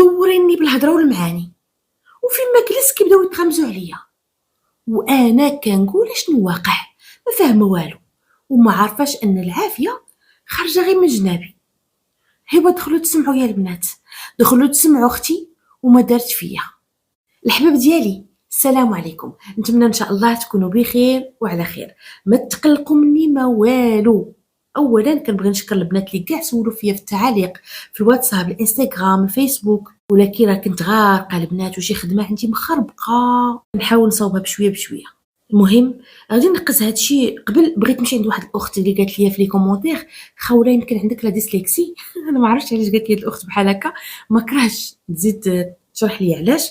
ومدوريني بالهضره والمعاني، وفين ما جلست كيبداو يتغمزوا عليا، وانا كنقول اشنو واقع، ما فاهمه والو، وما عارفاش ان العافيه خارجه غير من جنابي. هبه دخلوا تسمعوا يا البنات، دخلوا تسمعوا اختي وما دارت فيا. الحباب ديالي السلام عليكم، نتمنى ان شاء الله تكونوا بخير وعلى خير، ما تقلقوا مني ما والو. اولا كنبغي نشكر البنات اللي كاع سولوا فيا في التعاليق في الواتساب الانستغرام الفيسبوك، ولكن راه كنت غارقه البنات وشي خدمه عندي مخربقه، نحاول نصاوبها بشويه بشويه. المهم غادي نقص هادشي. قبل بغيت نمشي عند واحد الاخت اللي قالت لي في لي كومونتير خوله يمكن عندك لا ديسليكسي انا ما عرفتش علاش قالت لي هاد الاخت بحال هكا، ما كرهتش تزيد تشرح لي علاش.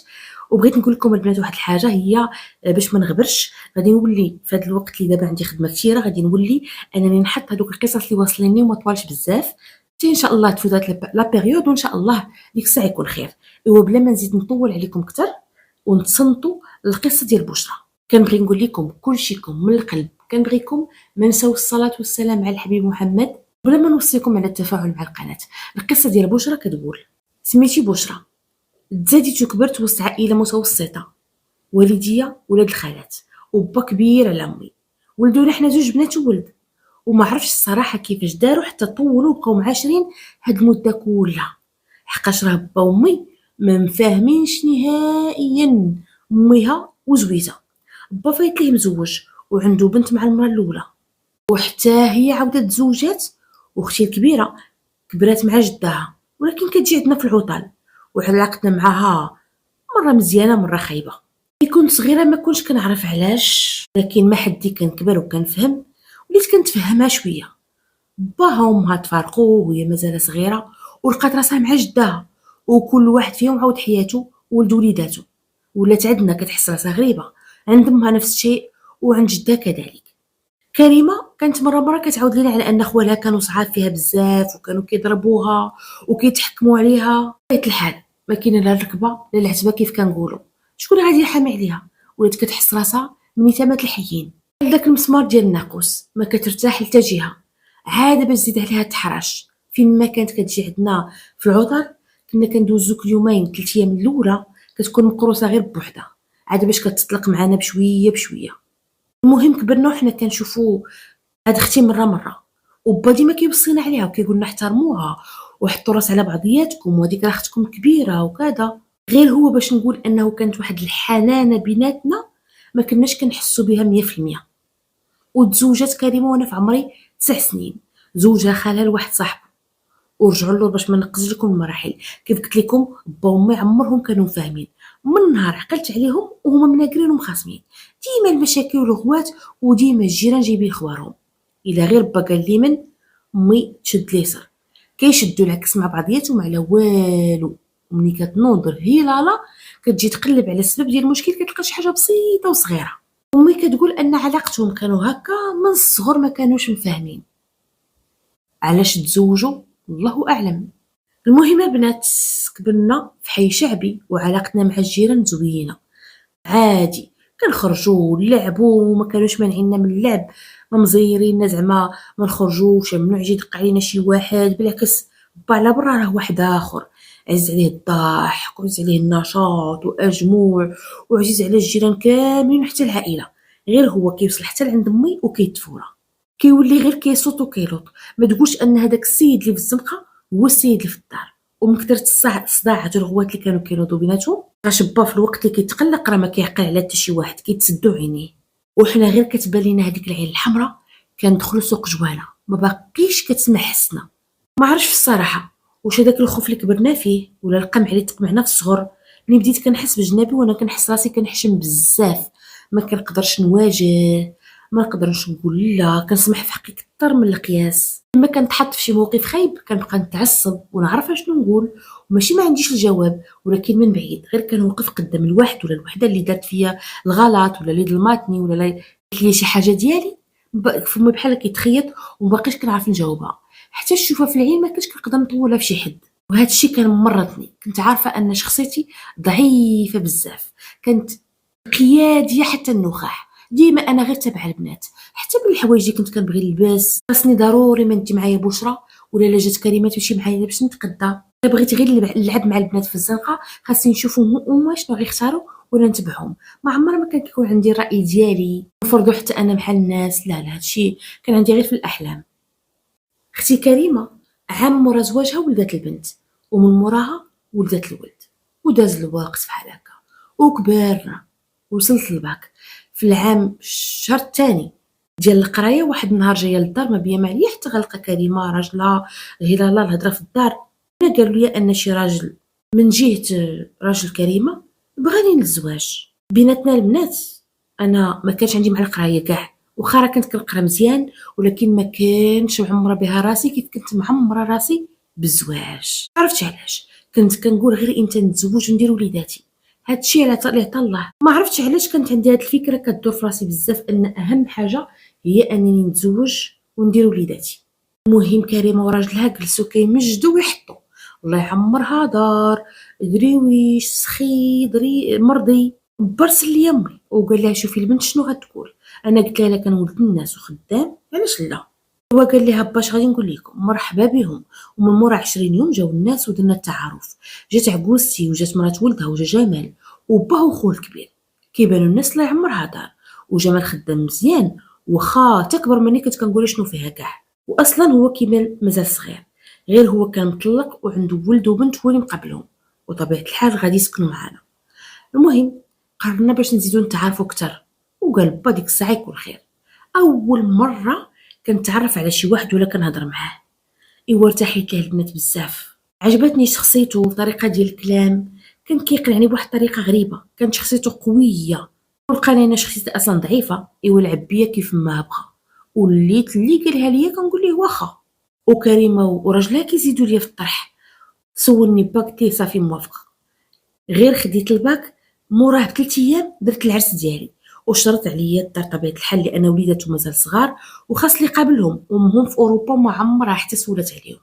وبغيت نقول لكم البنات واحد الحاجه هي باش ما نغبرش، غادي نولي في هذا الوقت اللي دابا عندي خدمه كثيره غادي نولي انني نحط هذوك القصص اللي واصليني وما طوالش بزاف حتى ان شاء الله تفوت لا بيريود، وان شاء الله ديك الساعه يكون خير. ايوا بلا ما نزيد نطول عليكم اكثر ونتصنتوا القصه ديال بشرى، كنبغي نقول لكم كلشيكم من القلب، كنبغيكم ما نساو الصلاه والسلام على الحبيب محمد، بلا ما نوصيكم على التفاعل مع القناه. القصه ديال بشرى كتقول: سميتي بشرى، تزاديت وكبرت وسط عائله متوسطه، والديا ولاد الخالات وبا كبير على امي، ولدونا حنا جوج بنات وولد، وما عرفتش الصراحه كيفاش داروا حتى طولوا وبقاو معاشرين هاد المده كلها، حقاش راه با وامي ما مفاهمينش نهائيا اميها وزويته. با فايت ليه مزوج وعنده بنت مع المراه الاولى، وحتى هي عاودت تزوجات، واختي الكبيره كبرات مع جدها ولكن كتجي عندنا في العطل، وعلاقتنا معاها مره مزيانه مره خايبه. كي كنت صغيره ما كنتش كنعرف علاش، لكن ما حدي كنكبر وكنفهم وليت كنتفهمها شويه. باها وامها تفارقوا وهي مازال صغيره، ولقات راسها مع جدها، وكل واحد فيهم عاود حياته وولد وليداتو. ولات عندنا كتحس راسها غريبه، عند امها نفس الشيء وعند جدها كذلك. كريمه كانت مره كتعاود لينا على ان خوالها كانوا صعاب فيها بزاف وكانوا كيضربوها وكيتحكموا عليها. بطبيعه الحال ما كاينه لا الركبه لا العتبه كيف كنقولوا، شكون غادي يحامي عليها؟ ولات كتحس راسها من تمات الحيين، داك المسمار ديال الناقوس ما كترتاح حتى جهه، عاد باش تزيد عليها تحرش. فين ما كانت كتجي عندنا في العطل كنا كندوزو كل يومين 3 ايام الاولى كتكون مقروصه غير بوحدها، عاد باش كتطلق معنا بشويه بشويه. المهم كبرنا وحنا كنشوفو هاد اختي مره وبا ديما كيوصينا عليها وكيقول لنا احترموها وحطوا راس على بعضياتكم وهذيك راه اختكم كبيره وكذا. غير هو باش نقول انه كانت واحد الحنانه بيناتنا ما كناش كنحسوا بها 100%. وتزوجت كريمه وانا في عمري 9 سنين، زوجها خالها لواحد صاحبه، ورجعوا له باش ما نقز لكم المراحل. كيف قلت لكم با وامي عمرهم كانوا فاهمين، من نهار عقلت عليهم وهما مناكرين ومخاصمين، ديما المشاكل والغوات وديما الجيران جايبين خوارهم. الا غير با قال لي من امي تشد اليسر كيشدوا العكس مع بعضياتهم على والو، ومني كتنوض هي لالا كتجي تقلب على السبب ديال المشكل كتلقى شي حاجه بسيطه وصغيره. امي كتقول ان علاقتهم كانوا هكا من الصغر، ما كانوش مفاهمين علاش تزوجوا الله اعلم. المهم البنات كبرنا في حي شعبي وعلاقتنا مع الجيران زوينه عادي، كنخرجوا ونلعبوا وما كانوش مانعيننا من اللعب، ما مزيريننا زعما ما نخرجوش، ممنوع يجي يدق علينا شي واحد، بالعكس با على برا راه واحد اخر عز عليه الضحك وعز عليه النشاط واجموع، وعزيز على الجيران كاملين حتى العائله. غير هو كيوصل حتى لعند امي وكيتفورى، كيولي غير كيصوت وكيلوط، ما تقولش ان هذاك السيد اللي في الزنقه هو السيد اللي في الدار. ومن كثرة الصداعات والغوات اللي كانوا كينوضوا بيناتهم باش با في الوقت اللي كيتقلق راه ما كيعقل على حتى شي واحد، كيتسدوا عينيه. وحنا غير كتبان لينا هذيك العين الحمراء كندخلوا سوق جواله ما باقيش كتسمع حسنا. ما عرفتش الصراحه واش هذاك الخوف اللي كبرنا فيه ولا القمع اللي تقمعنا في الصغر. ملي بديت كنحس بجنابي وانا كنحس راسي كنحشم بزاف، ما كنقدرش نواجه، ما نقدرش نقول لا، كنسمح في حقي كثر من القياس. لما كنتحط في شي موقف خايب كنبقى نتعصب ونعرف اشنو نقول، وماشي ما عنديش الجواب، ولكن من بعيد غير كنوقف قدام الواحد ولا الوحده اللي دارت فيا الغلط ولا اللي ظلماتني ولا اللي قالت لي شي حاجه ديالي، فمي بحال كيتخيط ومباقيش كنعرف نجاوبها. حتى الشوفه في العين ما كنتش كنقدر نطولها في شي حد، وهذا الشيء كان مرضني. كنت عارفه ان شخصيتي ضعيفه بزاف، كانت قياديه حتى النخاع، ديما انا غير تبع البنات، حتى من الحوايج اللي كنت كنبغي نلبس خاصني ضروري ما انت معايا بشرى، ولا لا جات كريمه تمشي معايا باش نتقدى. بغيت غير نلعب مع البنات في الزنقه خاصني نشوفهم هما شنو غيختاروا ولا نتبعهم. ما عمر ما كان كيكون عندي الراي ديالي نفرضوا حتى انا بحال الناس، لا لا، هادشي كان عندي غير في الاحلام. اختي كريمه عام مورا زواجها ولدت البنت، ومن موراها ولدت الولد، وداز الوقت بحال هكا وكبرنا. وصلت للباك في العام الشهر الثاني ديال القرايه. واحد النهار جايه للدار ما بيا ما عليا حتى غنلقى كريمه راجلها هلاله الهضره في الدار. انا قالوا لي ان شي راجل من جهه راجل كريمه بغاني للزواج بيناتنا البنات. انا ما كانش عندي مع القرايه كاع، واخا راه كنت كنقرا مزيان، ولكن ما كانش معمره بها راسي كيف كنت معمره راسي بالزواج. عرفتش علاش كنت كنقول غير امتى نتزوج وندير وليداتي. هادشي على اللي عطا الله. ما عرفتش علاش كانت عندي هاد الفكره كدور في راسي بزاف ان اهم حاجه هي انني نتزوج وندير وليداتي. المهم كريمه وراجلها جلسوا كيمجدوا ويحطوا، الله يعمرها دار دريويش سخي مرضي. برسل لي امي وقال لها شوفي البنت شنو غتقول. انا قلت لها كان ولد الناس وخدام علاش لا. هو قال لها باش غادي نقول لكم مرحبا بهم. ومن مورا 20 يوم جاو الناس ودرنا التعارف. جات عكوزتي وجات مرات ولدها وجا جمال وباه وخوه الكبير. كيبانوا الناس الله يعمرها دار. وجمال خدام مزيان واخا تكبر مني كنت كنقول شنو فيها كاع. واصلا هو كيبان مازال صغير، غير هو كان مطلق وعنده ولد وبنت هو اللي مقابلهم، وطبيعه الحال غادي يسكنوا معنا. المهم قررنا باش نزيدو نتعارفوا اكثر، وقال با ديك الساعه يكون خير. اول مره كنتعرف على شي واحد ولا كنهضر معاه، ايوا ارتحيت ليه البنات بزاف. عجبتني شخصيته وطريقه ديال الكلام، كان كيقنعني بواحد الطريقه غريبه. كانت شخصيته قويه ولقاني انا شخصيتي اصلا ضعيفه، ايوا لعب بيا كيف ما بغى، وليت اللي قالها ليا كنقول ليه واخا. وكريمه وراجلها كيزيدوا ليا في الطرح. سولني باك تي صافي موافقه. غير خديت الباك موراه ب3 ايام درت العرس ديالي، وشرط عليا الدار طبيعه الحال لان وليداتو مازال صغار وخاص لي قابلهم، وامهم في اوروبا وما عمرها حتى سولات عليهم.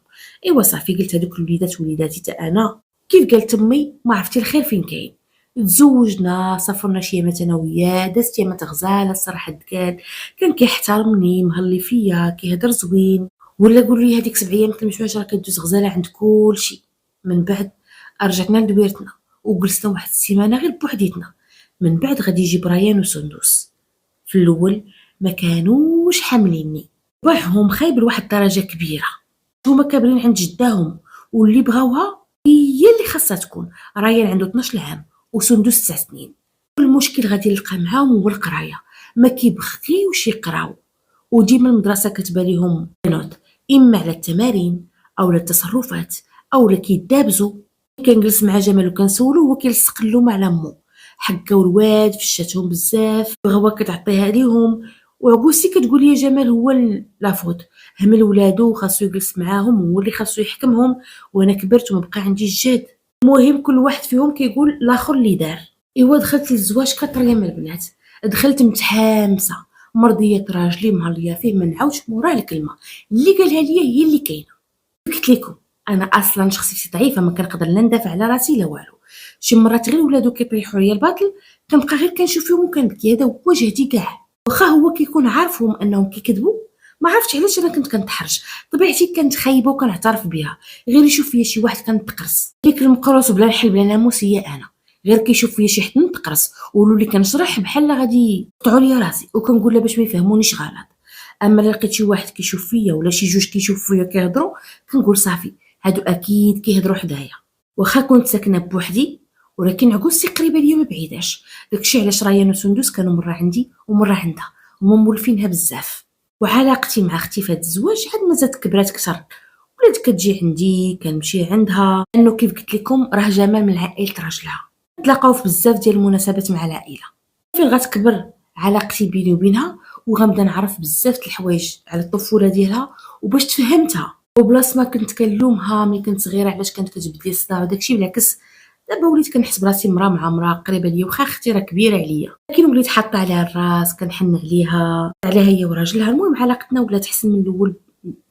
ايوا صافي قلت هذوك الوليدات وليداتي تا انا كيف قالت امي ما عرفتي الخير فين كاين. تزوجنا سافرنا شي يامات انا وياه، دازت يامات غزاله الصراحه. كان كيحترمني مهلي فيا كيهضر زوين، ولا قول لي هذيك 7 ايام المشواش راه كدوز غزاله عند كلشي. من بعد رجعنا لدويرتنا وجلسنا واحد السيمانه غير بوحديتنا. من بعد غادي يجي برايان وسندوس. في الاول ما كانوش حامليني، وعهم خايب لواحد الدرجه كبيره. هما كابرين عند جداهم واللي بغاوها هي اللي خاصها تكون. رايان عنده 12 عام وسندوس 9 سنين. المشكل غادي نلقى معاهم هو القرايه، ما كيبغيوش يقراو، وديما المدرسه كتبان ليهم نوت اما على التمارين او على التصرفات او لا كيدابزوا. كنجلس مع جمال وكنسولو هو كيلصق اللومه على مو. حكاو الواد فشاتهم بزاف بغاوها كتعطيها ليهم، وعكوسي كتقول يا جمال هو لافوت همل ولادو خاصو يجلس معاهم هو اللي خاصو يحكمهم، وانا كبرت وما بقى عندي الجهد. المهم كل واحد فيهم كيقول الاخر اللي دار. ايوا دخلت للزواج كطريه من البنات، دخلت متحامسه مرضيه راجلي مهليه فيه ما نعاودش موراه الكلمه اللي قالها ليا هي اللي كاينه. قلت لكم انا اصلا شخصيتي ضعيفه ما كنقدر لا ندافع على راسي لا والو. شي مرات غير ولادو كيطيحوا ليا الباطل كنبقى غير كنشوف فيهم وكنبكي. هذا هو جهدي كاع، واخا هو كيكون عارفهم انهم كيكذبوا. ما عرفتش علاش انا كنت كنتحرج. طبيعتي كانت خايبه وكنعترف بها. غير يشوف فيا شي واحد كنتقرص ديك المقروص بلا الحل بلا ناموس هي انا. غير كيشوف فيا شي حد نتقرص ولو اللي كنشرح بحال غادي يقطعوا لي راسي، وكنقول باش ما يفهمونيش غلط. اما لقيت شي واحد كيشوف فيا ولا شي جوج كيشوف فيا كيهضروا كنقول صافي هادو اكيد كيهضروا حدايا. واخا كنت ساكنه بوحدي ولكن عكوزتي قريبه ليا ما بعيداش. داكشي علاش ريان وسندوس كانوا مره عندي ومره عندها هما مولفينها بزاف. وعلاقتي مع اختي في هاد الزواج عاد مازالت كبرات كثر، ولات كتجي عندي كنمشي عندها، لانه كيف قلت لكم راه جمال من عائله راجلها. تلاقاو في بزاف ديال المناسبات مع العائله. فين غتكبر علاقتي بيني وبينها وغنبدا نعرف بزاف د الحوايج على الطفوله ديالها وباش تفهمتها. وبلاص ما كنت كنلومها ملي كنت صغيره علاش كانت كتجبد لي الصداع وداكشي، بالعكس دابا وليت كنحس براسي مرا مع مرا قريبه ليا واخا اختي راه كبيره عليا، لكن وليت حاطه عليها الراس كنحن عليها هي وراجلها. المهم علاقتنا ولات احسن من الاول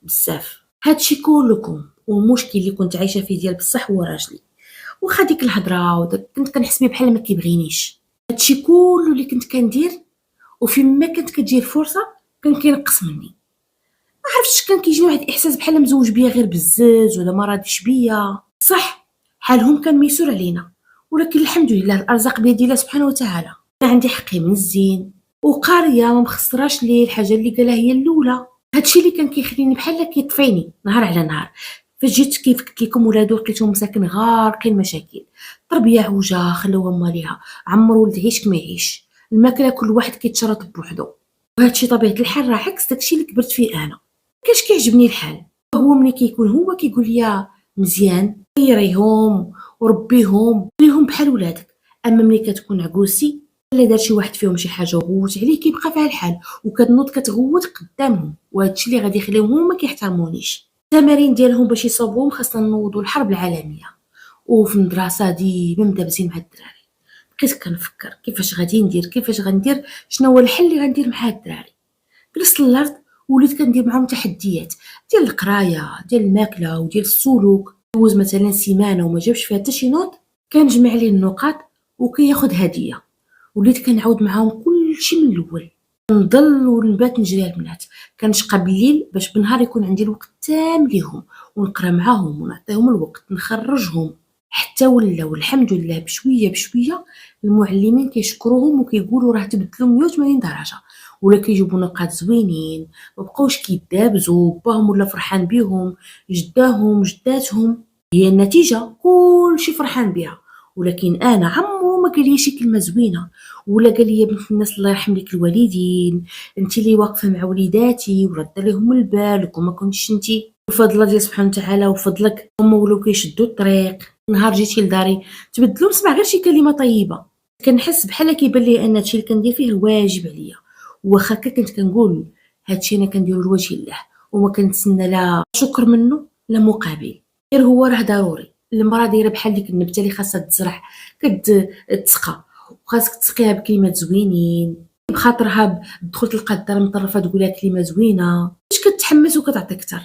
بزاف. هادشي كلكم والمشكل اللي كنت عايشه فيه ديال بصح هو راجلي. واخا ديك الهضره كنت كنحس بيه بحال ما كيبغينيش. هادشي كله اللي كنت كندير وفين ما كانت كتجي الفرصه كان كينقص مني. ما عرفتش كان كيجيني واحد الاحساس بحال مزوج بيا غير بالزاز ولا ما راضيش بيا. صح حالهم كان ميسور علينا، ولكن الحمد لله الارزاق بيد الله سبحانه وتعالى. انا عندي حقي من الزين وقاريه ما مخسراش ليه الحاجه اللي قالها هي الاولى. هادشي اللي كان كيخليني بحال كيطفيني نهار على نهار. فاش جيت كيف قلت لكم ولادو لقيتهم مساكن غارقين مشاكل، تربيه عوجه خلوها ماليها، عمر ولد عيش كما يعيش، الماكله كل واحد كيتشرط بوحدو. وهادشي طبيعه الحال راه عكس داكشي اللي كبرت فيه انا. مكانش كيعجبني الحال. هو ملي كيكون هو كيقول لي مزيان خيريهم وربيهم خليهم بحال ولادك، اما ملي كتكون عكوسي الا دار شي واحد فيهم شي حاجه وغوت عليه كيبقى فيها الحال وكتنوض كتغوت قدامهم، وهادشي اللي غادي يخليهم هما كيحترمونيش. التمارين ديالهم باش يصوبوهم خاصنا نوضوا الحرب العالميه. وفي المدرسه ديما مدابزين مع الدراري. بقيت كنفكر كيفاش غادي ندير كيفاش غندير شنو هو الحل اللي غندير مع هاد الدراري. جلست للارض وليت كندير معاهم تحديات ديال القرايه ديال الماكله وديال السلوك. دوز مثلا سيمانه وما جابش فيها حتى شي نوط، كنجمع ليه النقاط وكياخد هديه. وليت كنعاود معاهم كلشي من الاول، نضل ونبات نجري على البنات، كنشقى بالليل باش بالنهار يكون عندي الوقت تام ليهم ونقرا معاهم ونعطيهم الوقت نخرجهم. حتى ولاو الحمد لله بشويه بشويه المعلمين كيشكروهم وكيقولوا راه تبدلوا 180 درجه ولا كيجيبوا نقاط زوينين، مبقاوش كيدابزوا، باهم ولا فرحان بيهم، جداهم جداتهم. هي النتيجه كلشي فرحان بها، ولكن انا عمرو ما قال لي شي كلمه زوينه ولا قال لي يا بنت الناس الله يرحم لك الوالدين، انت اللي واقفه مع وليداتي ورد لهم البال وما كنتش انت. بفضل الله سبحانه وتعالى وفضلك هما ولاو كيشدوا الطريق. نهار جيتي لداري تبدلوا نسمع غير شي كلمه طيبه، كنحس بحال كيبان لي ان هادشي اللي كندير فيه واجب عليا. واخا كنت كنقول هادشي انا كنديرو لوجه الله وما كنتسنى لا شكر منه لا مقابل، غير هو راه ضروري. المراه دايره بحال ديك النبته اللي خاصها تزرع كتسقى، وخاصك تسقيها بكلمات زوينين بخاطرها تدخل تلقى الدار مطرفه تقولها كلمه زوينه باش كتحمس وكتعطي اكثر.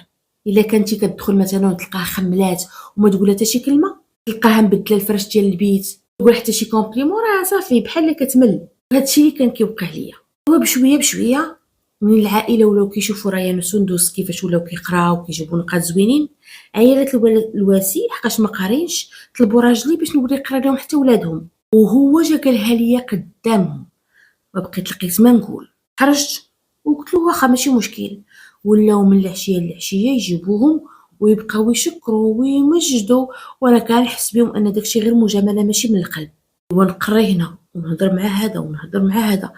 الا كنتي كتدخل مثلا وتلقاها خملات وما تقولها حتى شي كلمه، تلقاها مبدله الفرش ديال البيت تقول حتى شي كومبليمون، راه صافي بحال اللي كتمل. هادشي اللي كان كيوقع ليا. هو بشويه بشويه من العائله ولاو كيشوفوا ريان وسندس كيفاش ولاو كيقراو وكيجيبوا نقاط زوينين، عيالات الواسي حقاش ما قارينش طلبوا راجلي باش نوري يقرا لهم حتى ولادهم، وهو جا قالها ليا قدامهم. وبقيت لقيت ما نقول، خرجت وقلت له واخا ماشي مشكل. ولاو من العشيه للعشيه يجيبوهم ويبقاو يشكروا ويمجدوا، وانا كنحس بهم ان داكشي غير مجامله ماشي من القلب. ونقري هنا ونهضر مع هذا ونهضر مع هذا،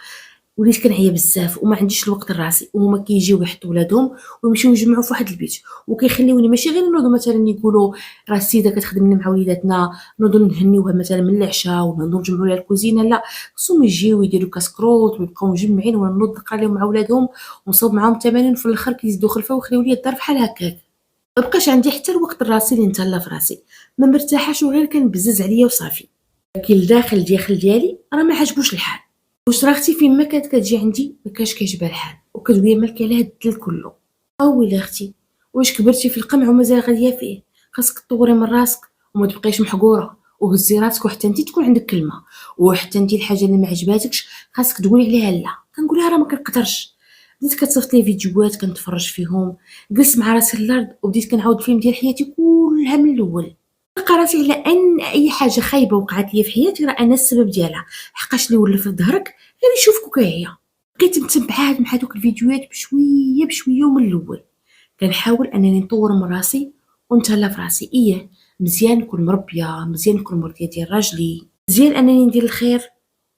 وليت كنعيا بزاف وما عنديش الوقت لراسي. وهما كيجيو يحطوا ولادهم ويمشيو يجمعوا في واحد البيت وكيخليوني ماشي غير نوضوا مثلا يقولوا راه السيده كتخدم لنا مع وليداتنا نوضوا نهنيوها مثلا من العشاء ونوضوا نجمعوا لها الكوزينه، لا خصهم يجيو يديروا كاسكروت ويبقاو مجمعين وانا نوض نقرا لهم مع ولادهم ونصوب معاهم تمارين وفي الاخر كيزيدوا خلفه ويخليو لي الدار بحال هكاك. مبقاش عندي حتى الوقت لراسي اللي نتهلا في راسي، ما مرتاحاش وغير كنبزز عليا وصافي. لكن الداخل ديالي راه ما عجبوش الحال. واش راه اختي فين ما كانت كتجي عندي ما كانش كيعجبها الحال وكتقول مالك على هاد الدل كله. ويلي اختي واش كبرتي في القمع ومازال غاديه فيه، خاصك تطوري من راسك وما تبقيش محقوره وهزي راسك وحتى انت تكون عندك كلمه، وحتى انت الحاجه اللي ما عجباتكش خاصك تقولي عليها لا. كنقولها راه ما كنقدرش. بديت كتصيفط لي فيديوهات كنتفرج فيهم، جلست مع راسي الارض وبديت كنعاود الفيلم ديال حياتي كلها من الاول. نلقى راسي على ان اي حاجه خايبه وقعت لي في حياتي راه انا السبب ديالها، حقاش اللي ولف في ظهرك غير يشوفك وكيعيا. بقيت نتبع مع هذوك الفيديوهات بشويه بشويه ومن الاول كنحاول انني نطور من راسي ونتهلا في راسي. مزيان نكون مربيه، مزيان نكون مرضيه ديال راجلي، مزيان انني ندير الخير،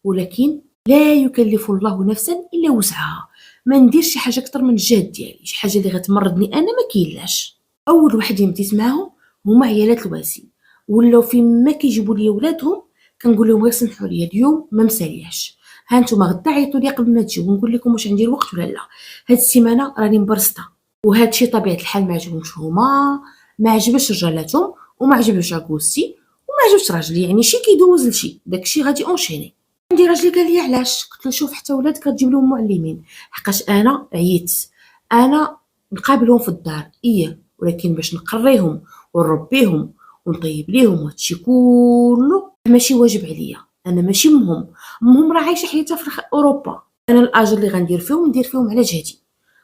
ولكن لا يكلف الله نفسا الا وسعها. ما نديرش شي حاجه اكثر من الجهد ديالي، شي حاجه اللي غتمرضني انا ما كاينلاش. اول وحدين بديت معاهم هما عيالات الواسي، ولاو فين ما كيجيبوا لي ولادهم كنقول لهم غير سمحوا لي اليوم ما مسالياش، ها نتوما غدا عيطوا لي قبل ما تجيو ونقول لكم واش عندي الوقت ولا لا. هاد السيمانه راني مبرسطه، وهذا الشيء طبيعه الحال ما عجبهمش هما، ما عجبش رجالاتهم وما عجبش عكوسي وما عجبش راجلي، يعني شي كيدوز لشي داكشي غادي اونشيني. عندي راجلي قال لي علاش، قلت له شوف حتى ولادك غتجيب لهم معلمين، حقاش انا عييت. انا نقابلهم في الدار ولكن باش نقريهم ونربيهم ونطيب ليهم هادشي كله ماشي واجب عليا. انا ماشي امهم راه عايشه حياتها في اوروبا، انا الاجر اللي غندير فيهم ندير فيهم على جهدي.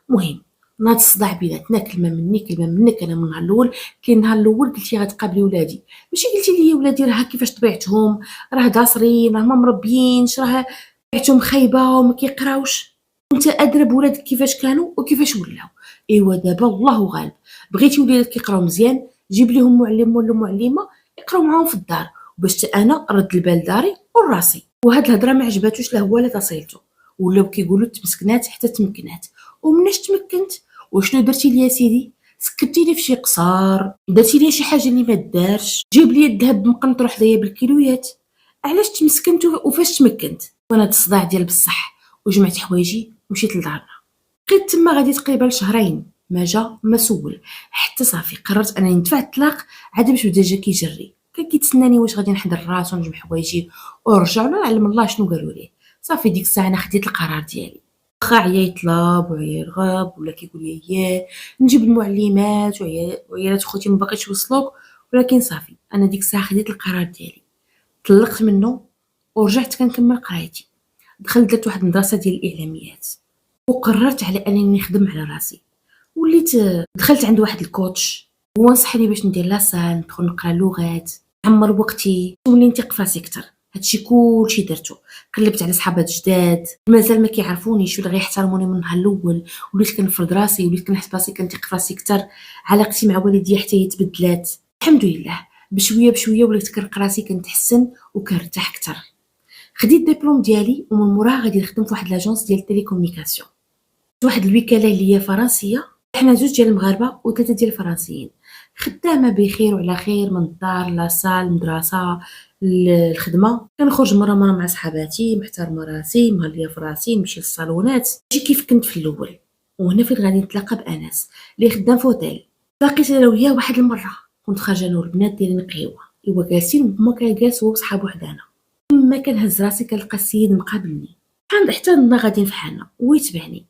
مهم ناض الصداع بيناتنا، كلمة مني كلمة منك. أنا من النهار الأول، كاين النهار الأول قلتي غتقابلي ولادي، ماشي قلتي لي ولادي راه كيفاش طبيعتهم، راه داصرين، راه ما مربيينش، راه طبيعتهم خايبة وما كيقراوش. وانت أدرى بولادك كيفاش كانوا وكيفاش ولاو. ايوا دابا الله غالب، بغيتي وليدك كيقراو مزيان، جيب ليهم معلم ولا معلمة يقراو معاهم في الدار، باش انا رد البال داري وراسي. وهاد الهضره ما عجباتوش لا هو لا تصيلتو، ولاو كيقولوا تمسكنات حتى تمكنات. ومناش تمكنت؟ وشنو درتي ليا سيدي؟ سكتيني في شي قصار، درتي ليا شي حاجه اللي ما دارش، جيب لي الذهب مقنطر حدايا بالكيلويات. علاش تمسكنت وفاش تمكنت؟ وانا هاد الصداع ديال بصح، وجمعت حوايجي ومشيت لدارنا. بقيت تما غادي تقريبا لشهرين، ما جا ما سول، حتى صافي قررت انني ندفع الطلاق عاد باش بدا جا كيجري. كان كيتسناني واش غادي نحضر راسو ونجمع حوايجي ورجع، ولا علم الله شنو قالوا ليه. صافي ديك الساعه انا خديت القرار ديالي، واخا عيا يطلب وعيا يرغب ولا كيقول لي اياه نجيب المعلمات وعيالات خوتي ما باغيش يوصلوك، ولكن صافي انا ديك الساعه خديت القرار ديالي، طلقت منه ورجعت كنكمل قرايتي. دخلت درت واحد المدرسه ديال الاعلاميات، وقررت على انني نخدم على راسي. وليت دخلت عند واحد الكوتش، هو نصحني باش ندير لاسال، ندخل نقرا لغات، نعمر وقتي، ولي نثق في راسي اكثر. هادشي كلشي درتو. قلبت على صحابات جداد مازال ما كيعرفونيش ولا غيحترموني من النهار الاول، وليت كنفرض راسي، وليت كنحس براسي كنثق في راسي اكثر. علاقتي مع والديا حتى هي تبدلات الحمد لله، بشويه بشويه وليت كنلقى راسي كنتحسن وكنرتاح اكثر. خديت الدبلوم ديالي ومن موراها غادي نخدم في واحد لاجونس ديال التليكومونيكاسيون، واحد الوكاله اللي هي فرنسيه. حنا جوج ديال المغاربه وثلاثه ديال الفرنسيين. خدامه بخير وعلى خير، من الدار لاصال المدرسه الخدمه. كنخرج مره مع صحاباتي، محترمه راسي، مهليه في راسي، نمشي للصالونات، ماشي كيف كنت في الاول. وهنا فين غادي نتلاقى بانس اللي خدام في اوتيل. لقيت انا وياه واحد المره، كنت خارجه انا والبنات ديالي نقهيوه، ايوا جالسين وهما كان جالس هو وصحابو حدانا. ما كنهز راسي كنلقى السيد مقابلني، حتى عندنا غاديين فحالنا ويتبعني.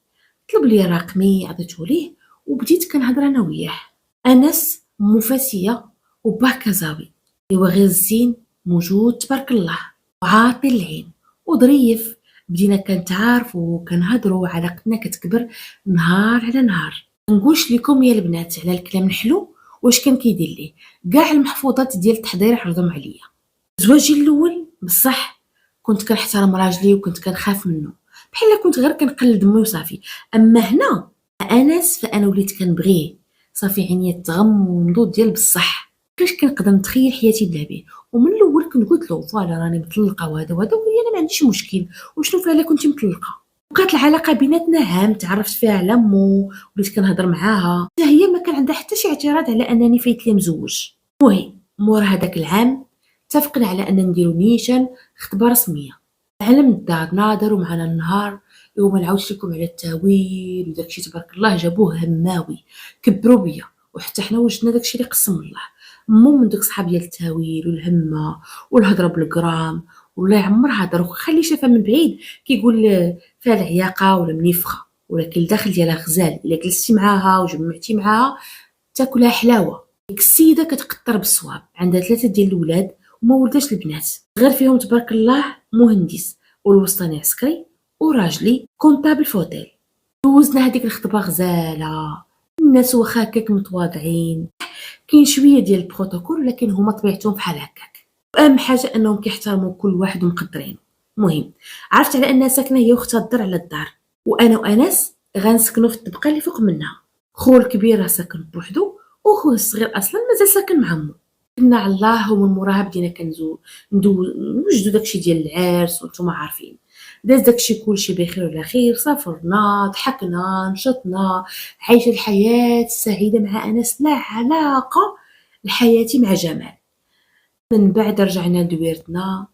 طلب لي رقمي عطيته ليه، وبديت كنهضر انا وياه. انس مفاسيه وباه كزاوي، ايوا غير الزين موجود تبارك الله، وعاطي العين وظريف. بدينا كنتعارفوا وكنهضروا وعلاقتنا كتكبر نهار على نهار. نقولش لكم يا البنات على الكلام الحلو واش كان كيدير ليه، كاع المحفوظات ديال التحضير عرضهم عليا. زواجي الاول بصح كنت كنحترم راجلي وكنت كنخاف منه، بحال كنت غير كنقلد امي وصافي. اما هنا انس فانا وليت كنبغيه، صافي عينيا تغم ونضوض ديال بصح. كاش كنقدر نتخيل حياتي بلا بيه. ومن الاول كنت قلت له فوالا راني مطلقه وهذا وهذا، وقال لي انا ما عنديش مشكل، وشنو فيها الا كنتي مطلقه. بقات العلاقه بيناتنا عام، تعرفت فيها على مو، وليت كنهضر معاها، حتى هي ما كان عندها حتى شي اعتراض على انني فايت لي مزوج. المهم مور هذاك العام اتفقنا على ان نديرو نيشان خطبه رسميه. علم الدار ناظروا معنا النهار، وما نعاودش لكم على التاويل وداكشي تبارك الله، جابوه هماوي كبروا بيا، وحتى حنا وجدنا داكشي اللي قسم الله. مو من دوك صحاب ديال التاويل والهمه والهضره بالجرام، ولا يعمر هضر وخلي شافها من بعيد كيقول فيها العياقه ولا منيفخه، ولكن الداخل ديالها غزال. الا جلستي معاها وجمعتي معاها تاكلها حلاوه. ديك السيده كتقطر بالصواب، عندها ثلاثه ديال الاولاد وما ولداش البنات، غير فيهم تبارك الله مهندس، والوسطاني عسكري، وراجلي كونطابل فوتيل. دوزنا هذيك الخطبه غزاله، الناس واخا هكاك متواضعين، كاين شويه ديال البروتوكول ولكن هما طبيعتهم بحال هكاك. اهم حاجه انهم كيحترموا كل واحد ومقدرين. المهم عرفت على انها ساكنه هي واختها الدار على الدار، وانا وانس غنسكنوا في الطبقه اللي فوق منها. خو الكبير راه ساكن بوحدو، وخوه الصغير اصلا مازال ساكن مع مو. كنا على الله، ومن موراها بدينا نوجدو داكشي ديال العرس وانتم عارفين. داز داكشي كلشي بخير وعلى خير، سافرنا ضحكنا نشطنا، عايشه الحياه السعيده مع انس لا علاقه لحياتي مع جمال. من بعد رجعنا لدويرتنا،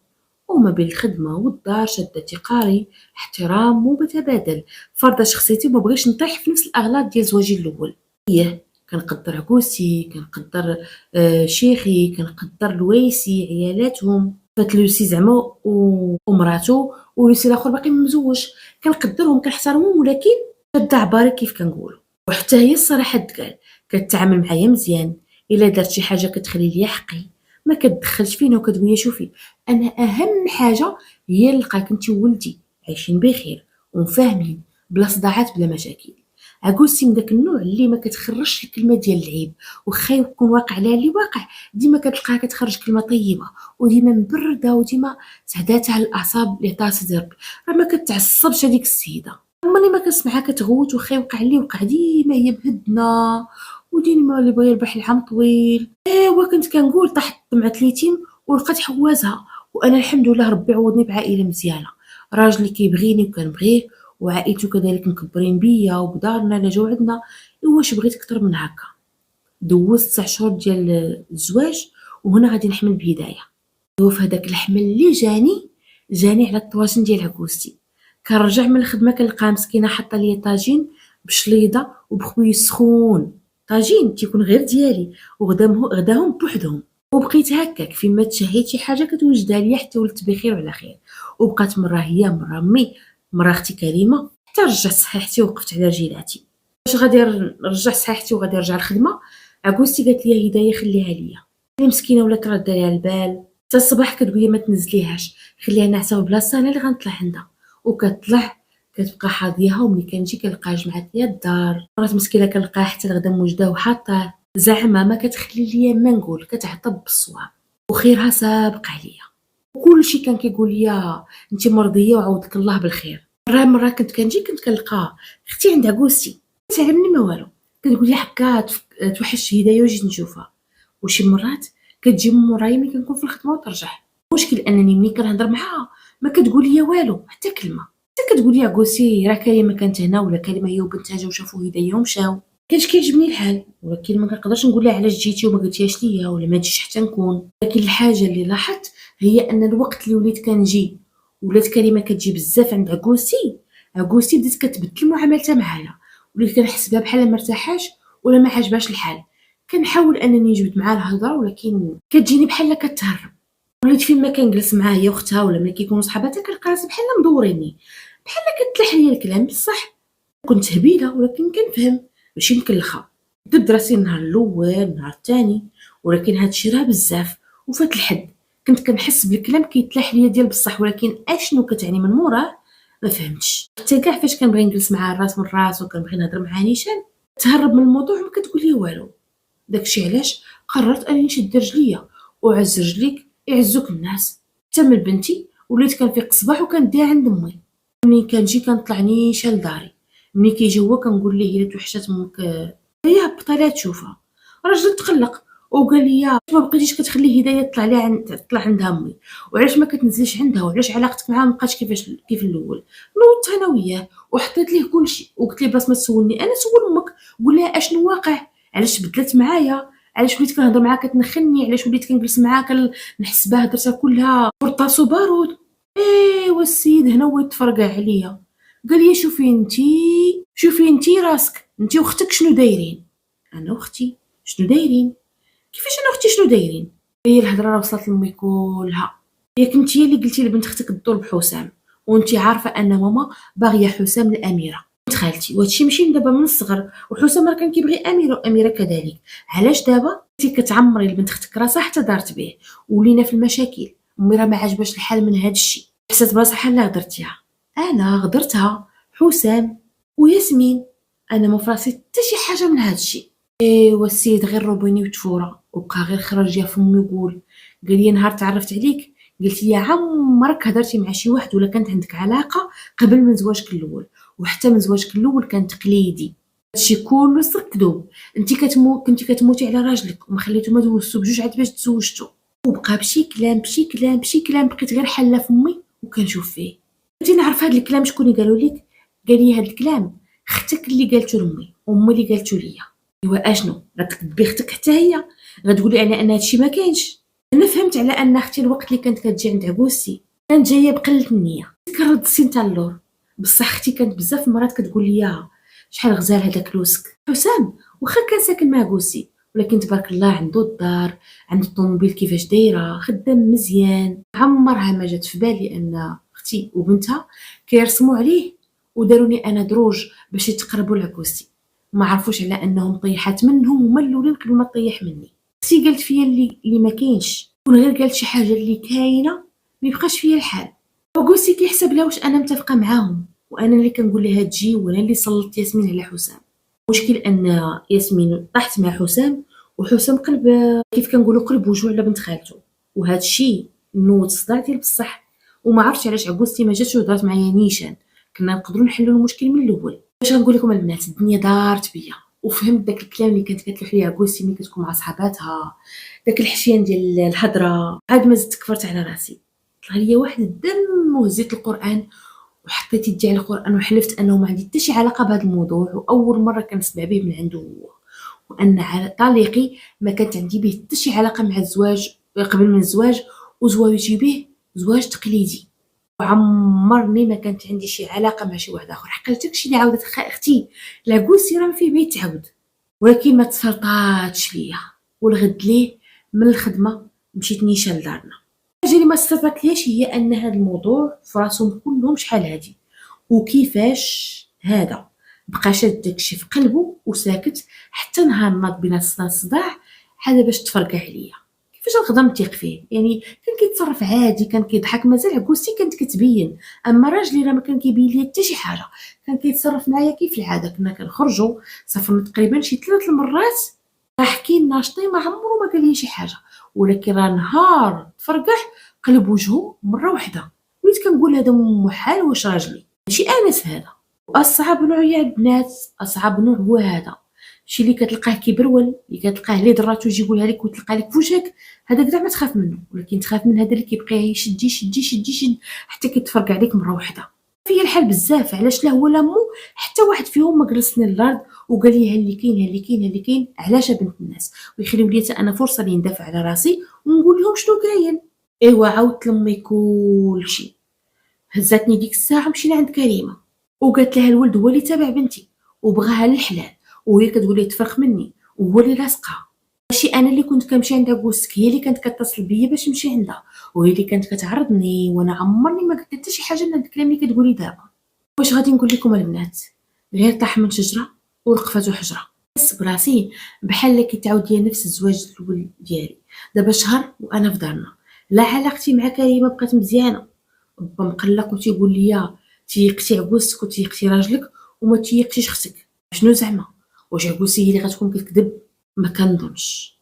وما بين الخدمه والدار شدتي قاري، احترام متبادل، فرض شخصيتي وما بغيش نطيح في نفس الاغلاط ديال زواجي الاول. ايه كنقدر عكوسي، كنقدر شيخي، كنقدر لويسي عيالاتهم، فتلوسي زعما ومراتو، ولوسي الاخر باقي مزوج، كنقدرهم كنحترمهم، ولكن شد عباري كيف كنقولوا. وحتى هي الصراحه تقال كتعامل معايا مزيان، الا درت شي حاجه كتخلي ليا حقي، ما كتدخلش فينا وكتقول لي شوفي انا اهم حاجه هي نلقاك انت وولدي عايشين بخير ومفاهمين بلا صداعات بلا مشاكل. عكوستي من داك النوع اللي ما كتخرجش الكلمه ديال العيب، واخا يكون واقع لها اللي واقع ديما كتلقاها كتخرج كلمه طيبه وديما مبرده وديما سعداتها على الاعصاب اللي طاسه ربي. راه ما كتعصبش هذيك السيده، ملي ما كنسمعها كتغوت واخا يوقع اللي وقع ديما هي بهدنا وديما اللي بغا يربح العام طويل. ايوا كنت كنقول طاحت طمعة اليتيم ولقات حوازها، وانا الحمد لله ربي عوضني بعائله مزيانه، راجلي كيبغيني وكنبغيه وعائلته كذلك مكبرين بيا وبدارنا لا جاو عندنا. واش بغيت اكثر من هكا؟ دوزت 9 شهور ديال الزواج وهنا غادي نحمل بدايه. في هذاك الحمل اللي جاني على الطواجن ديال عكوستي. كنرجع من الخدمه كنلقاها مسكينه حاطه ليا طاجين بشليضه وبخوي سخون، طاجين تيكون غير ديالي غداهم بوحدهم. وبقيت هكاك فين ما تشهيت شي حاجه كتوجدها ليا حتى ولدت بخير وعلى خير. وبقات مره هي مره مي مره اختي كريمه حتى رجعت صحيحتي ووقفت على رجيلاتي. واش غادي نرجع صحيحتي وغادي نرجع الخدمه؟ عكوستي قالت لي هدايه خليها ليا، اللي مسكينه ولات رده ليها البال حتى الصباح كتقول لي ما تنزليهاش خليها ناعسه بلاصه انا اللي غنطلع عندها. وكتطلع كتبقى حاضيها وملي كنجي كنلقاها جمعات ليا الدار. مرات مسكينه كنلقاها حتى الغدا موجده وحاطاه زعما ما كتخلي ليا ما نقول، كتعطب بالصواب وخيرها سابق عليا. وكلشي كان كيقول لي انت مرضيه وعوضك الله بالخير. مره كنت كنجي كنت كنلقى اختي عند عكوستي تعلمني ما والو، كتقول لي حكا توحش هدايه وجيت نشوفها. وشي مرات كتجي من مورايا ملي كنكون في الخدمه وترجع. المشكل انني ملي كنهضر معاها ما كتقول لي والو حتى كلمه، حتى كتقول لي عكوسي راه كريمه كانت هنا ولا كريمه هي وبنتها جاو شافوا هدايه ومشاو. كانش كيعجبني الحال ولكن ما كنقدرش نقول لها علاش جيتي وما قلتيهاش ليا ولا ما تجيش حتى نكون. لكن الحاجه اللي لاحظت هي ان الوقت اللي وليت كنجي ولات كريمه كتجي بزاف عند عكوستي بدات كتبدل معاملتها معايا، وليت كنحس بها بحال مرتاحاش ولا ما عجبهاش الحال. كنحاول انني نجبد معاها الهضره ولكن كتجيني بحال كتهرب. وليت فين ما كنجلس معاها هي واختها ولا ملي كيكونوا صحاباتها كنلقى راسي بحال مدوريني، بحال كتلح ليا الكلام. بصح كنت هبيله ولكن كنفهم ماشي مكلخه. درت راسي النهار الاول النهار الثاني ولكن هادشي راه بزاف وفات الحد. كنت كنحس بالكلام كيتلاح ليا ديال بصح ولكن اشنو كتعني من موراه ما فهمتش. حتى كاع فاش كنبغي نجلس معها الراس من الراس وكنبغي نهضر معها نيشان تهرب من الموضوع وما كتقول لي والو. داكشي علاش قررت انني نشد رجليا وعز رجليك يعزوك الناس. حتى من بنتي وليت كنفيق الصباح وكنديها عند امي، ملي كنجي كنطلع نيشان لداري. ملي كيجي هو كنقول ليه الا توحشات امك هي هبطها لها تشوفها. راجل تقلق وقال لي ما بقيتيش كتخلي هدايه تطلع ليها تطلع عندها امي، وعلاش ما كتنزليش عندها وعلاش علاقتك معاها مابقاتش كيف الاول. نوضت انا وياه وحطيت ليه كلشي وقلت ليه بلاص ما تسولني انا سول امك قول لها اشنو واقع، علاش بدلت معايا، علاش وليت كنهضر معاها كتنخني، علاش وليت كنجلس معاها كنحس بها هضرتها كلها قرطاس وبارود. ايوا السيد هنا هو يتفرقع عليا قال لي شوفي انتي راسك انتي واختك شنو دايرين. انا واختي شنو دايرين؟ كيفاش انا واختي شنو دايرين؟ هي الهضره راه وصلت لامي كلها. ياك انتي اللي قلتي لبنت اختك الدور بحسام وانتي عارفه ان ماما باغيه حسام الاميره بنت خالتي، وهادشي ماشي دابا من الصغر، وحسام راه كان كيبغي اميره واميره كذلك. علاش دابا انتي كتعمري لبنت اختك راسها حتى دارت به ولينا في المشاكل؟ امي راه ما عجباش الحال من هادشي. حسيت براسها بحال لا غدرتيها. انا غدرتها حسام وياسمين، انا ما فراسي حتى شي حاجه من هادشي. ايوا السيد غير روبيني وتفوره وبقى غير خرج يا فمي ويقول قال لي نهار تعرفت عليك قلت لي عمرك هضرتي مع شي واحد ولا كانت عندك علاقه قبل من زواجك الاول، وحتى من زواجك الاول كان تقليدي. هادشي كله صدق كذوب. انت كنتي كتموتي على راجلك وما خليتو ما دوزتو بجوج عاد باش تزوجتو. وبقى بشي كلام بقيت غير حله فمي وكنشوف فيه. بديت نعرف هاد الكلام شكون اللي قالوا لك؟ قال لي هاد الكلام اختك اللي قالتو لامي وامي اللي قالتو ليا. ايوا اشنو غتكذبي اختك حتى هي غتقولي على ان هادشي ما كاينش؟ انا فهمت على ان اختي الوقت اللي كانت كتجي عند عكوستي كانت جايه بقله النيه كنرد السين تاع اللور. بصح اختي كانت بزاف المرات كتقول لي شحال غزال هذاك لوسك حسام واخا كان ساكن مع عكوستي ولكن تبارك الله عنده الدار عنده الطوموبيل كيفاش دايره خدام مزيان. عمرها ما جات في بالي ان اختي وبنتها كيرسموا عليه وداروني انا دروج باش يتقربوا لعكوستي. ما عرفوش على انهم طيحات منهم هما الاولين قبل ما طيح مني. اختي قالت فيا اللي ما كاينش، كون غير قالت شي حاجه اللي كاينه ما يبقاش فيا الحال. عكوستي كيحسب لها واش انا متفقه معاهم وانا اللي كنقول لها تجي وانا اللي سلطت ياسمين على حسام. المشكل أن ياسمين طاحت مع حسام، وحسام قلب كيف كنقولوا قلب وجوع على بنت خالته، وهذا الشيء نوض صداع ديال بصح. وما عرفتش علاش عكوزتي ما جاتش وهضرات معايا نيشان، كنا نقدروا نحلوا المشكل من الاول. باش غنقول لكم البنات، الدنيا دارت بيا وفهمت داك الكلام اللي كانت كتلح ليا عكوزتي ملي كتكون مع صحاباتها، داك الحشيان ديال الهضره. عاد ما زدت كفرت على راسي، طلع ليا واحد الدم وهزيت القران وحطيت يدي على القران وحلفت انه ما عندي حتى شي علاقه بهذا الموضوع، واول مره كنسمع به من عنده هو، وان طليقي ما كانت عندي به حتى شي علاقه مع الزواج قبل من الزواج، وزواجي به زواج تقليدي، وعمرني ما كانت عندي شي علاقه مع شي واحد اخر. حقيقه داكشي اللي عاودت اختي العكوزتي راه ما فيه بيه تعاود، ولكن ما تسرطاتش ليا والغد ليه من الخدمه مشيت نيشان لدارنا. الحاجه اللي ما استفدتليش هي ان هذا الموضوع في راسهم كلهم شحال هادي، وكيفاش هذا بقى شاد داكشي في قلبه وساكت حتى نهار ناض بينا الصداع عاد باش تفرقع عليا. كيفاش نقدر نثيق فيه؟ يعني كان كيتصرف عادي، كان كيضحك، مازال عكوزتي كانت كتبين، اما راجلي راه ما كان كيبين ليا حتى شي حاجه، كان كيتصرف معايا كيف العاده. كنا كنخرجوا سافرنا تقريبا شي 3 المرات، ضاحكين ناشطين، ما عمرو ما قال لي شي حاجه، ولكن راه نهار تفرقع قلب وجهه مره واحده. وليت كنقول هذا محال واش راجلي ماشي انس هذا. واصعب نوع يا البنات، اصعب نوع هو هذا الشي اللي كتلقاه كيبرول، اللي كتلقاه اللي ضراتو يجي يقولها لك وتلقى لك فوجهك، هذاك كاع ما تخاف منه، ولكن تخاف من هذا اللي كيبقى يشد يشد يشد يشد حتى كيتفرقع عليك مره واحده. فيا الحال بزاف، علاش لا هو لا مو حتى واحد فيهم ما جلسني للارض وقال لي ها اللي كاين ها اللي كاين ها اللي كاين، علاش بنت الناس، ويخليو لي حتى انا فرصه اللي ندافع على راسي ونقول لهم شنو كاين. ايوا عاودت لامي كلشي، هزاتني ديك الساعه مشينا عند كريمه وقالت لها الولد هو اللي تابع بنتي وبغاها للحلال، وهي كتقول لي تفرق مني وهو اللي لاصقها، ماشي انا اللي كنت كنمشي عندها كوسك، هي اللي كانت كتصل بيا باش نمشي عندها، وهي اللي كانت كتعرضني، وانا عمرني ما قلت حتى شي حاجه من هاد الكلام اللي كتقولي دابا. واش غادي نقول لكم البنات، غير طاح من شجره ولقفاتو حجره. نحس براسي بحال كيتعاود ليا نفس الزواج الاول ديالي، دابا شهر وانا في دارنا، لا علاقتي مع كريمه بقات مزيانه، با مقلق وتيقول ليا تيقتي عكوزتك وتيقتي راجلك وما تيقتيش اختك. شنو زعما؟ واش عكوزتي هي اللي غتكون كتكذب؟ ما كنظنش.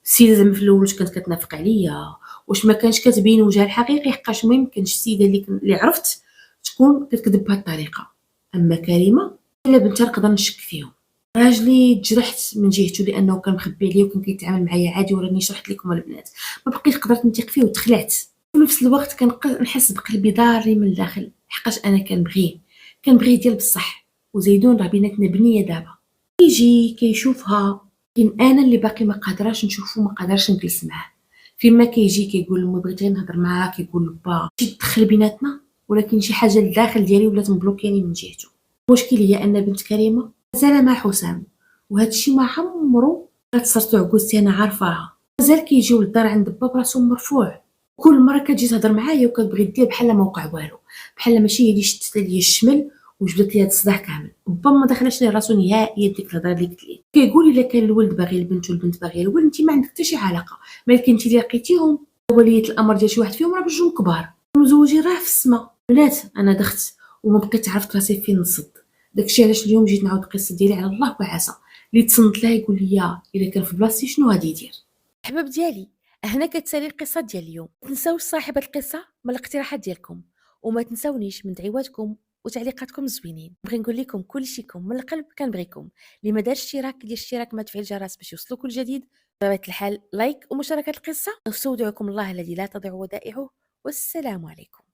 السيده زعما في الاول واش كانت كتنافق عليا، واش ما كانش كتبين وجهها الحقيقي، حقاش ما يمكنش السيده اللي عرفت تكون كتكذب بهذه الطريقه. اما كريمه لا بنتها نقدر نشك فيهم. راجلي تجرحت من جهته لانه كان مخبي عليا وكان كيتعامل معايا عادي، وراني شرحت لكم البنات ما بقيت قدرت نثيق فيه وتخلعت. في نفس الوقت كنحس بقلبي ضاري من الداخل، حقاش انا كنبغيه ديال بصح، وزيدون راه بيناتنا بنيه دابا، كيجي كيشوفها، لكن انا اللي باقي ما قادراش نشوفو، ما قادرش نجلس معاه. فيما كيجي كيقول لامي بغيت غير نهضر معاها، كيقول لبا شي تدخل بيناتنا، ولكن شي حاجه للداخل ديالي ولات مبلوكياني من جهته. المشكل هي ان بنت كريمه مازال مع حسام، وهذا الشيء ما عمرو تصرتو عكوزتي انا عارفاها، مازال كيجيو للدار عند با براسو مرفوع. كل مره كتجي تهضر معايا وكتبغي دير بحال ما وقع والو، بحال ماشي هي اللي شتت ليا الشمل وجبدت لي هاد الصداع كامل. با ما دخلش لي راسو نهائيا ديك الهضره اللي قلت ليه. كيقول الا كان الولد باغي البنت والبنت باغيه الولد انت ما عندك حتى شي علاقه، مالك انت اللي لقيتيهم، وليه الامر ديال شي واحد فيهم راه بجوج كبار مزوجين راه في السما. بنات انا دخت وما بقيت عرفت راسي فين نصد، داكشي علاش اليوم جيت نعاود القصه ديالي على الله وعسى اللي تصنت لها يقول لي الا كان في بلاصتي شنو غادي يدير. احباب ديالي، هنا كتسالي القصه ديال اليوم. ما تنساوش صاحبه القصه من الاقتراحات ديالكم، وما تنساونيش من دعواتكم وتعليقاتكم زوينين. بغي نقول لكم كلشيكم من القلب كنبغيكم. اللي ما دارش اشتراك دير اشتراك مع تفعيل الجرس باش يوصلوا كل جديد. بطبيعه الحال لايك ومشاركه القصه. استودعكم الله الذي لا تضيع ودائعه، والسلام عليكم.